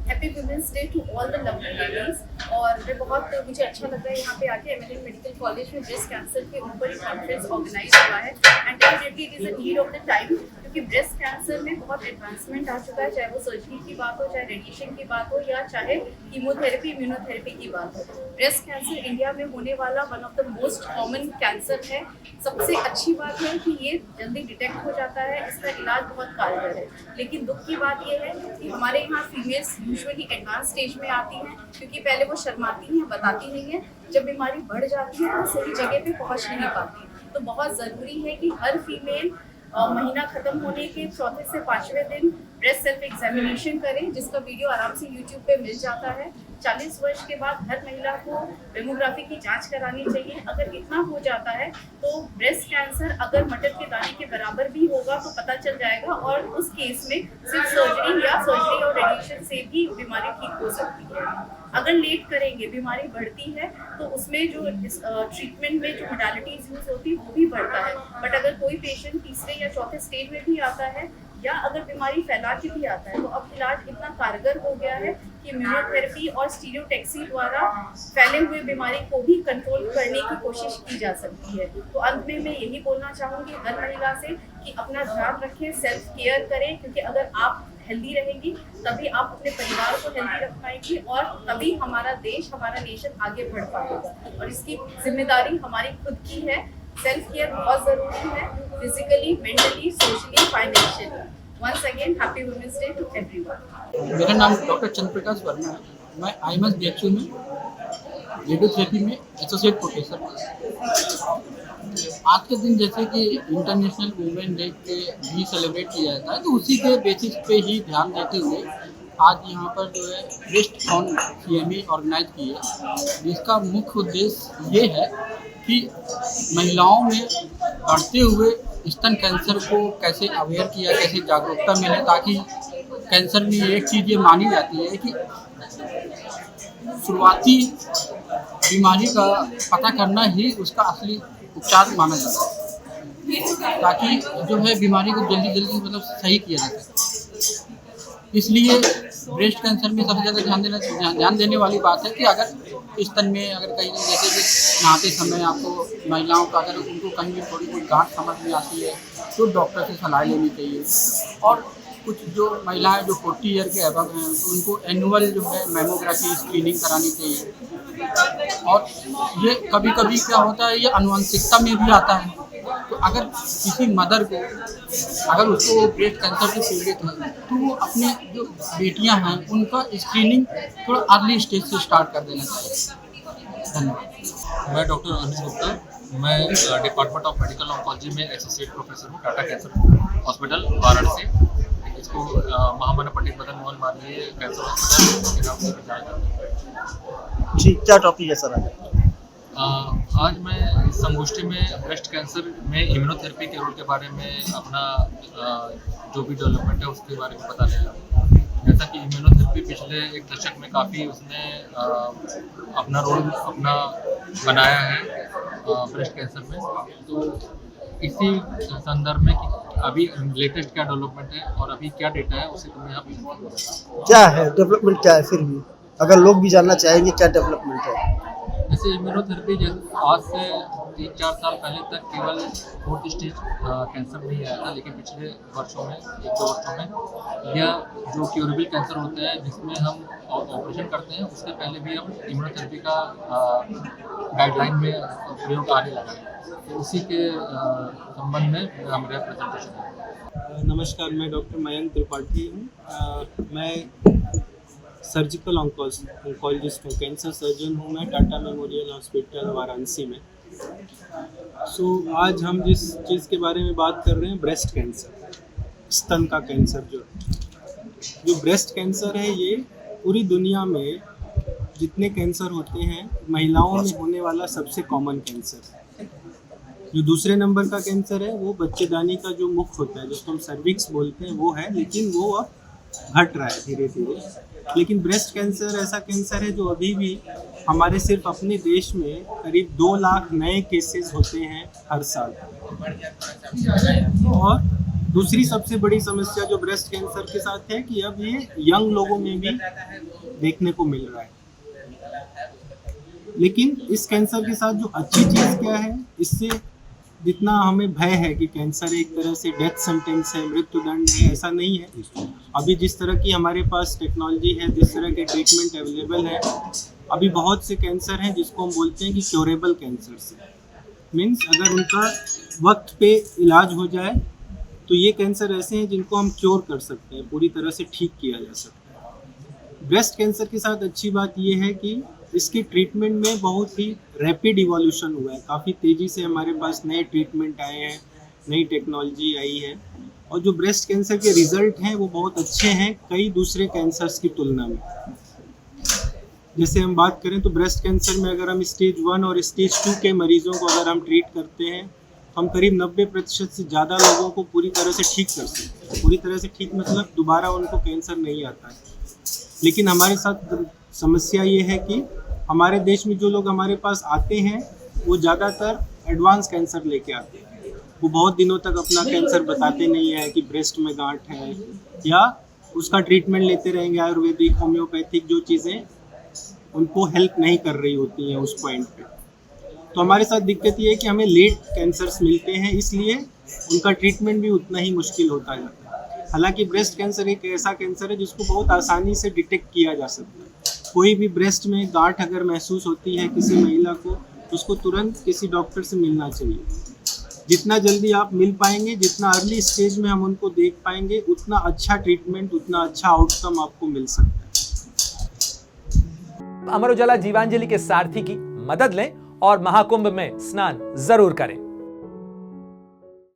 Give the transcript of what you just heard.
Happy women's day to all the lovely ladies. और मुझे अच्छा लग रहा है यहाँ पे आके एमएनएम मेडिकल कॉलेज में ब्रेस्ट कैंसर के ऊपर एक कॉन्फ्रेंस ऑर्गेनाइज हुआ है and definitely it is a need of the time, क्योंकि ब्रेस्ट कैंसर में बहुत एडवांसमेंट आ चुका है, चाहे वो सर्जरी की बात हो, चाहे रेडिएशन की बात हो, या चाहे कीमोथेरेपी इम्यूनोथेरेपी की बात हो। ब्रेस्ट कैंसर इंडिया में होने वाला one of the most common cancer है। सबसे अच्छी बात है कि ये जल्दी डिटेक्ट हो जाता है, इसका इलाज बहुत कारगर है। लेकिन दुख की बात यह है कि हमारे यहाँ फीमेल्स यूजुअली एडवांस स्टेज में आती हैं, क्योंकि पहले वो शर्माती हैं, बताती नहीं है। जब बीमारी बढ़ जाती है तो सही जगह पे पहुँच नहीं पाती। तो बहुत ज़रूरी है कि हर फीमेल महीना खत्म होने के चौथे से 5वें दिन ब्रेस्ट सेल्फ एग्जामिनेशन करें, जिसका वीडियो आराम से यूट्यूब पे मिल जाता है। 40 वर्ष के बाद हर महिला को मेमोग्राफी की जांच करानी चाहिए। अगर इतना हो जाता है तो ब्रेस्ट कैंसर अगर मटर के दाने के बराबर भी होगा तो पता चल जाएगा, और उस केस में सिर्फ सर्जरी और रेडिएशन से भी बीमारी ठीक हो सकती है। अगर लेट करेंगे, बीमारी बढ़ती है, तो उसमें जो ट्रीटमेंट में जो मोडालिटीज यूज होती है वो भी बढ़ता है। बट अगर कोई पेशेंट तीसरे या चौथे स्टेज में भी आता है, या अगर बीमारी फैला के भी आता है, तो अब इलाज इतना कारगर हो गया है कि इम्यूनोथेरेपी और स्टीरियोटैक्सी द्वारा फैले हुए बीमारी को भी कंट्रोल करने की कोशिश की जा सकती है। तो अंत में मैं यही बोलना चाहूँगी हर महिला से कि अपना ध्यान रखें, सेल्फ केयर करें, क्योंकि अगर आप हेल्दी रहेंगी तभी आप अपने परिवार को हेल्दी रख पाएंगी, और तभी हमारा देश, हमारा नेशन आगे बढ़ पाएगा। और इसकी जिम्मेदारी हमारी खुद की है। सेल्फ केयर बहुत ज़रूरी है, physically, mentally, socially, financially. Once again happy women's day to everyone. मेरा नाम डॉक्टर चंद्रप्रकाश वर्मा है। मैं आईएमएस बीएचयू में रेडियोथेरेपी में एसोसिएट प्रोफेसर हूँ। आज के दिन जैसे कि इंटरनेशनल वुमेन डे के भी सेलिब्रेट किया जाता है, तो उसी के बेसिस पे ही ध्यान देते हुए आज यहाँ पर जो है ब्रेस्ट ऑन सीएमई ऑर्गेनाइज की है, जिसका मुख्य उद्देश्य ये है कि महिलाओं में बढ़ते हुए स्तन कैंसर को कैसे अवेयर किया, कैसे जागरूकता मिले, ताकि कैंसर में एक चीज़ ये मानी जाती है कि शुरुआती बीमारी का पता करना ही उसका असली उपचार माना जाता है, ताकि जो है बीमारी को जल्दी मतलब सही किया जा सके। इसलिए ब्रेस्ट कैंसर में सबसे ज़्यादा ध्यान देने वाली बात है कि अगर स्तन में अगर कहीं जैसे कि नहाते समय आपको महिलाओं का अगर उनको कहीं भी थोड़ी कोई गांठ समझ में आती है तो डॉक्टर से सलाह लेनी चाहिए। और कुछ जो महिलाएं जो 40 ईयर के अबव हैं तो उनको एनुअल जो है मेमोग्राफी स्क्रीनिंग करानी चाहिए। और ये कभी कभी क्या होता है, ये आनुवंशिकता में भी आता है। तो अगर किसी मदर को अगर उसको ब्रेस्ट कैंसर से पीड़ित है तो वो अपने जो बेटियां हैं उनका स्क्रीनिंग थोड़ा अर्ली स्टेज से स्टार्ट कर देना चाहिए। धन्यवाद। मैं डॉक्टर अनिश गुप्ता, मैं डिपार्टमेंट ऑफ मेडिकल ऑन्कोलॉजी में एसोसिएट प्रोफेसर हूँ, टाटा कैंसर हॉस्पिटल वाराणसी। इसको महामना पंडित मदन मोहन मालवीय कैंसर हॉस्पिटल के नाम से जाना जाता है। जी, क्या टॉपिक है सर? आज मैं इस संगोष्ठी में ब्रेस्ट कैंसर में इम्यूनोथेरेपी के रोल के बारे में अपना जो भी डेवलपमेंट है उसके बारे में बताने आया। जैसा कि इम्यूनोथेरेपी पिछले एक दशक में काफ़ी उसने अपना रोल बनाया है ब्रेस्ट कैंसर में। तो इसी संदर्भ में कि अभी लेटेस्ट क्या डेवलपमेंट है और अभी क्या डेटा है उसे तो मैं यहाँ क्या है डेवलपमेंट, क्या है फिर भी अगर लोग भी जानना चाहेंगे क्या डेवलपमेंट है? जैसे इम्यूनोथेरेपी आज से 3-4 साल पहले तक केवल 4th स्टेज कैंसर नहीं आया था, लेकिन पिछले वर्षों में 1-2 वर्षों में यह जो क्यूरेबल कैंसर होते हैं जिसमें हम ऑपरेशन करते हैं उससे पहले भी हम इम्यूनोथेरेपी का गाइडलाइन में प्रयोग आने लगा है। तो उसी के संबंध में मेरा प्रेजेंटेशन है। नमस्कार, मैं डॉक्टर मयंक त्रिपाठी हूँ। मैं सर्जिकल ऑन्कोलॉजिस्ट हूँ, कैंसर सर्जन हूँ मैं टाटा मेमोरियल हॉस्पिटल वाराणसी में। आज हम जिस चीज़ के बारे में बात कर रहे हैं, ब्रेस्ट कैंसर, स्तन का कैंसर। जो ब्रेस्ट कैंसर है ये पूरी दुनिया में जितने कैंसर होते हैं महिलाओं में होने वाला सबसे कॉमन कैंसर है। जो दूसरे नंबर का कैंसर है वो बच्चेदानी का जो मुख होता है, जिसको हम सर्विक्स बोलते हैं, वो है, लेकिन वो अब घट रहा है धीरे धीरे। लेकिन ब्रेस्ट कैंसर ऐसा कैंसर है जो अभी भी हमारे सिर्फ अपने देश में करीब 2 लाख नए केसेस होते हैं हर साल। और दूसरी सबसे बड़ी समस्या जो ब्रेस्ट कैंसर के साथ है कि अब ये यंग लोगों में भी देखने को मिल रहा है। लेकिन इस कैंसर के साथ जो अच्छी चीज़ क्या है, इससे जितना हमें भय है कि कैंसर एक तरह से डेथ सेंटेंस है, मृत्यु दंड है, ऐसा नहीं है। अभी जिस तरह की हमारे पास टेक्नोलॉजी है, जिस तरह के ट्रीटमेंट अवेलेबल है, अभी बहुत से कैंसर हैं जिसको हम बोलते हैं कि क्योरेबल कैंसर है। मीन्स अगर उनका वक्त पे इलाज हो जाए तो ये कैंसर ऐसे हैं जिनको हम क्योर कर सकते हैं, पूरी तरह से ठीक किया जा सकता है। ब्रेस्ट कैंसर के साथ अच्छी बात ये है कि इसकी ट्रीटमेंट में बहुत ही रैपिड इवोल्यूशन हुआ है, काफ़ी तेज़ी से हमारे पास नए ट्रीटमेंट आए हैं, नई टेक्नोलॉजी आई है, और जो ब्रेस्ट कैंसर के रिजल्ट हैं वो बहुत अच्छे हैं कई दूसरे कैंसर्स की तुलना में। जैसे हम बात करें तो ब्रेस्ट कैंसर में अगर हम स्टेज 1 और स्टेज 2 के मरीजों को अगर हम ट्रीट करते हैं, हम करीब 90% से ज़्यादा लोगों को पूरी तरह से ठीक कर सकते हैं। पूरी तरह से ठीक मतलब दोबारा उनको कैंसर नहीं आता है। लेकिन हमारे साथ समस्या ये है कि हमारे देश में जो लोग हमारे पास आते हैं वो ज़्यादातर एडवांस कैंसर लेके आते हैं। वो बहुत दिनों तक अपना कैंसर बताते नहीं है कि ब्रेस्ट में गांठ है, या उसका ट्रीटमेंट लेते रहेंगे आयुर्वेदिक, होम्योपैथिक, जो चीज़ें उनको हेल्प नहीं कर रही होती हैं उस पॉइंट पे। तो हमारे साथ दिक्कत ये है कि हमें लेट कैंसर्स मिलते हैं, इसलिए उनका ट्रीटमेंट भी उतना ही मुश्किल होता जाता है। हालांकि ब्रेस्ट कैंसर एक ऐसा कैंसर है जिसको बहुत आसानी से डिटेक्ट किया जा सकता है। कोई भी ब्रेस्ट में गांठ अगर महसूस होती है किसी महिला को, तो उसको तुरंत किसी डॉक्टर से मिलना चाहिए। जितना जल्दी आप मिल पाएंगे, जितना अर्ली स्टेज में हम उनको देख पाएंगे, उतना अच्छा ट्रीटमेंट, उतना अच्छा आउटकम आपको मिल सकता है। अमर उजाला जीवांजलि के सारथी की मदद लें और महाकुंभ में स्नान जरूर करें।